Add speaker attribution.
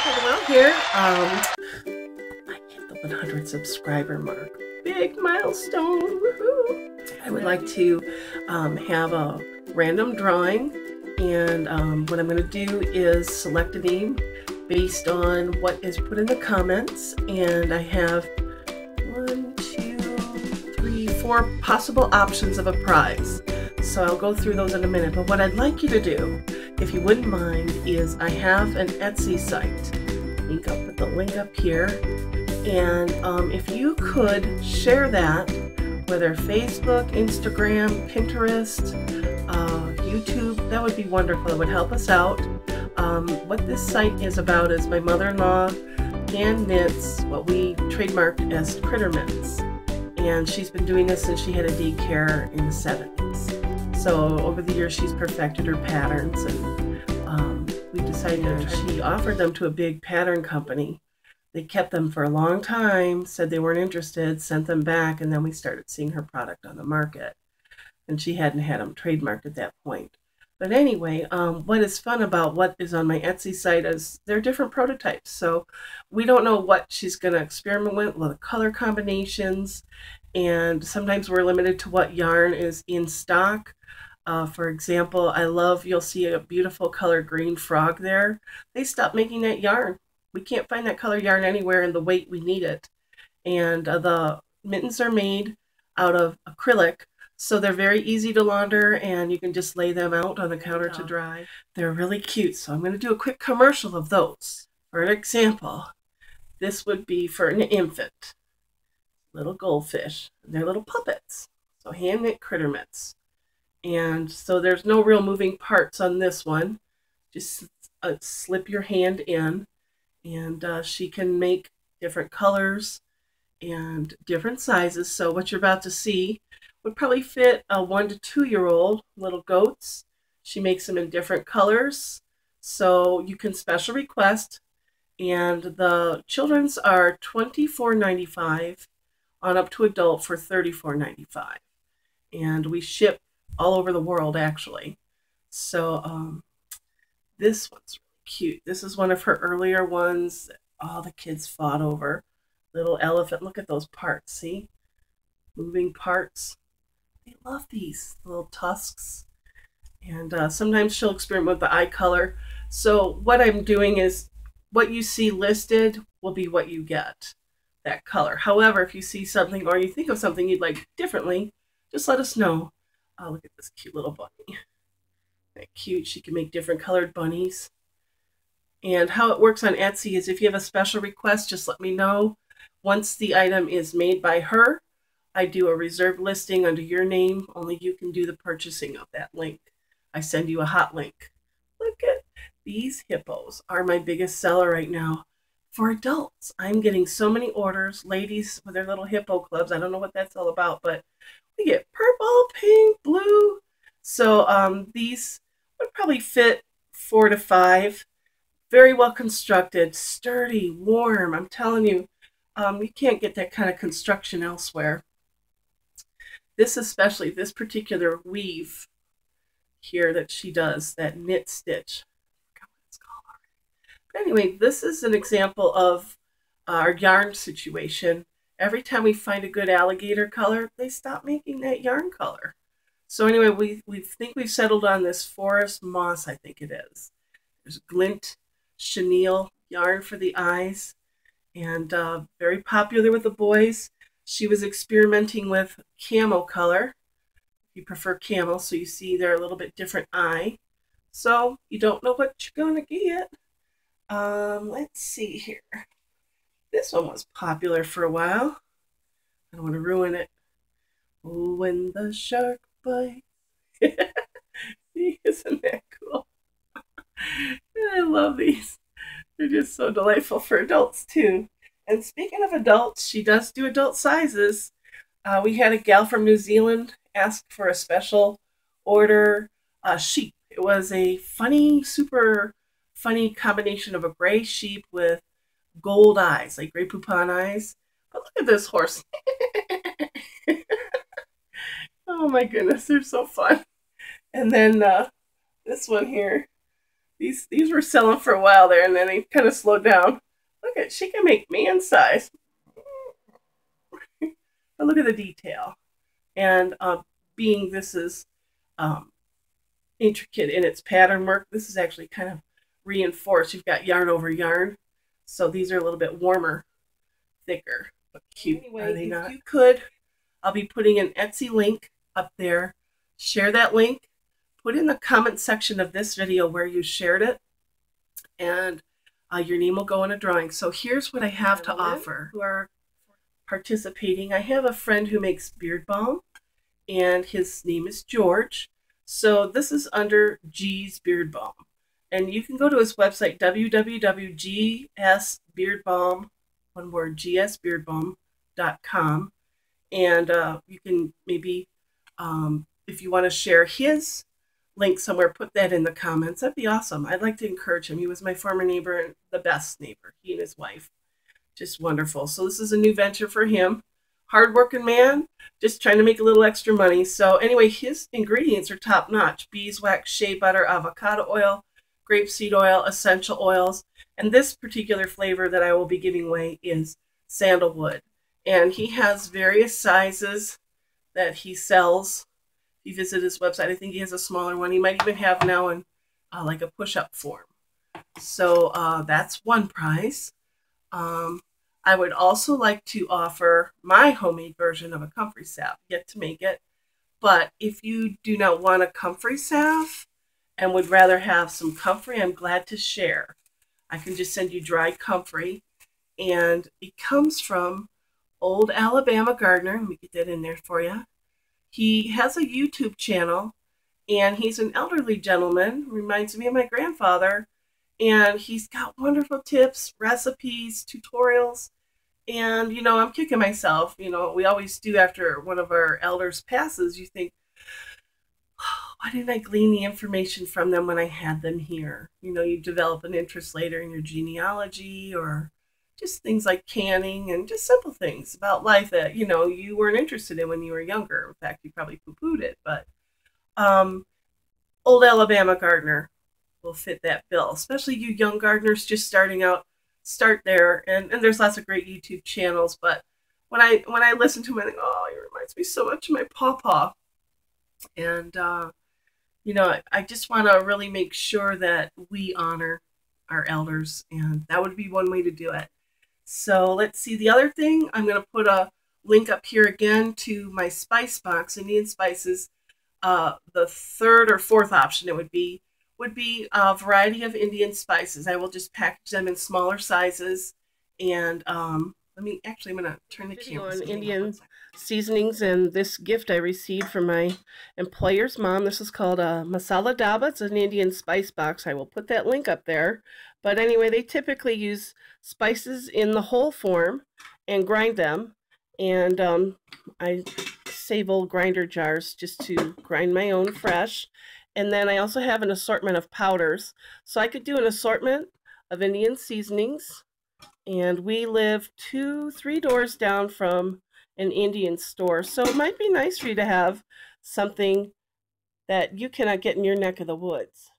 Speaker 1: NOelle here. I hit the 100 subscriber mark. Big milestone. Woohoo! I would like to have a random drawing, and what I'm going to do is select a name based on what is put in the comments, and I have 1, 2, 3, 4 possible options of a prize. So I'll go through those in a minute, but what I'd like you to do, if you wouldn't mind, is I have an Etsy site. I'll put the link up here, and if you could share that, whether Facebook, Instagram, Pinterest, YouTube, that would be wonderful. It would help us out. What this site is about is my mother-in-law hand knits what we trademarked as critter mitts, and she's been doing this since she had a daycare in the 70s. So over the years she's perfected her patterns, and we decided she offered them to a big pattern company. They kept them for a long time, said they weren't interested, sent them back, and then we started seeing her product on the market. And she hadn't had them trademarked at that point. But anyway, what is fun about what is on my Etsy site is they're different prototypes. So we don't know what she's going to experiment with the color combinations, and sometimes we're limited to what yarn is in stock. For example, you'll see a beautiful color green frog there. They stopped making that yarn. We can't find that color yarn anywhere in the weight we need it. And the mittens are made out of acrylic, so they're very easy to launder, and you can just lay them out on the counter to dry. They're really cute, so I'm going to do a quick commercial of those. For example, this would be for an infant. Little goldfish. They're little puppets. So hand knit critter mitts. And so there's no real moving parts on this one. Just slip your hand in, and she can make different colors and different sizes. So what you're about to see would probably fit a 1 to 2 year old little goats. She makes them in different colors, so you can special request, and the children's are $24.95 on up to adult for $34.95, and we ship all over the world actually. So this one's really cute. This is one of her earlier ones that all the kids fought over. Little elephant. Look at those parts. See? Moving parts. They love these little tusks. And sometimes she'll experiment with the eye color. So what I'm doing is what you see listed will be what you get, that color. However, if you see something or you think of something you'd like differently, just let us know. Oh, look at this cute little bunny. That cute. She can make different colored bunnies. And how it works on Etsy is if you have a special request, just let me know. Once the item is made by her, I do a reserved listing under your name. Only you can do the purchasing of that link. I send you a hot link. Look at these hippos are my biggest seller right now. For adults, I'm getting so many orders. Ladies with their little hippo clubs. I don't know what that's all about, but we get purple, pink, blue. So these would probably fit 4 to 5. Very well constructed, sturdy, warm. I'm telling you, you can't get that kind of construction elsewhere. This especially, this particular weave here that she does, that knit stitch. I forgot what it's called already. But anyway, this is an example of our yarn situation. Every time we find a good alligator color, they stop making that yarn color. So anyway, we think we've settled on this forest moss, I think it is. There's glint chenille yarn for the eyes, and very popular with the boys. She was experimenting with camo color. If you prefer camel, so you see they're a little bit different eye. So you don't know what you're going to get. Let's see here. This one was popular for a while. I don't want to ruin it. Oh, when the shark bites. See, isn't that cool? I love these. They're just so delightful for adults too. And speaking of adults, she does do adult sizes. We had a gal from New Zealand ask for a special order sheep. It was a funny, super funny combination of a gray sheep with gold eyes, like Grey Poupon eyes. But look at this horse. Oh my goodness, they're so fun. And then this one here, These were selling for a while there, and then they kind of slowed down. Look at, she can make man size. But look at the detail. And being this is intricate in its pattern work, this is actually kind of reinforced. You've got yarn over yarn, so these are a little bit warmer, thicker, but cute. Anyway, are they not? If you could, I'll be putting an Etsy link up there. Share that link. Put in the comment section of this video where you shared it, and your name will go in a drawing. So here's what I have to offer who are participating. I have a friend who makes beard balm, and his name is George. So this is under G's Beard Balm. And you can go to his website, www.gsbeardbalm, one word, gsbeardbalm.com. And you can maybe, if you want to share his link somewhere, put that in the comments. That'd be awesome. I'd like to encourage him. He was my former neighbor and the best neighbor, he and his wife. Just wonderful. So this is a new venture for him. Hardworking man, just trying to make a little extra money. So anyway, his ingredients are top notch: beeswax, shea butter, avocado oil, grapeseed oil, essential oils. And this particular flavor that I will be giving away is sandalwood. And he has various sizes that he sells. If you visit his website, I think he has a smaller one. He might even have now in like a push-up form. So that's one prize. I would also like to offer my homemade version of a Comfrey salve. Yet to make it. But if you do not want a Comfrey salve and would rather have some Comfrey, I'm glad to share. I can just send you dried Comfrey. And it comes from Old Alabama Gardener. Let me get that in there for you. He has a YouTube channel, and he's an elderly gentleman. Reminds me of my grandfather. And he's got wonderful tips, recipes, tutorials. And, you know, I'm kicking myself. You know, we always do after one of our elders passes. You think, oh, why didn't I glean the information from them when I had them here? You know, you develop an interest later in your genealogy, or just things like canning and just simple things about life that, you know, you weren't interested in when you were younger. In fact, you probably poo-pooed it. But Old Alabama Gardener will fit that bill, especially you young gardeners just starting out. Start there, and there's lots of great YouTube channels. But when I listen to him, I think, oh, he reminds me so much of my pawpaw. And you know, I just want to really make sure that we honor our elders, and that would be one way to do it. So let's see. The other thing, I'm going to put a link up here again to my spice box, Indian spices. The third or fourth option it would be a variety of Indian spices. I will just package them in smaller sizes. And I'm going to turn the camera on Indian seasonings, and this gift I received from my employer's mom. This is called a masala daba. It's an Indian spice box. I will put that link up there. But anyway, they typically use spices in the whole form and grind them. And I save old grinder jars just to grind my own fresh. And then I also have an assortment of powders. So I could do an assortment of Indian seasonings. And we live 2-3 doors down from an Indian store. So it might be nice for you to have something that you cannot get in your neck of the woods.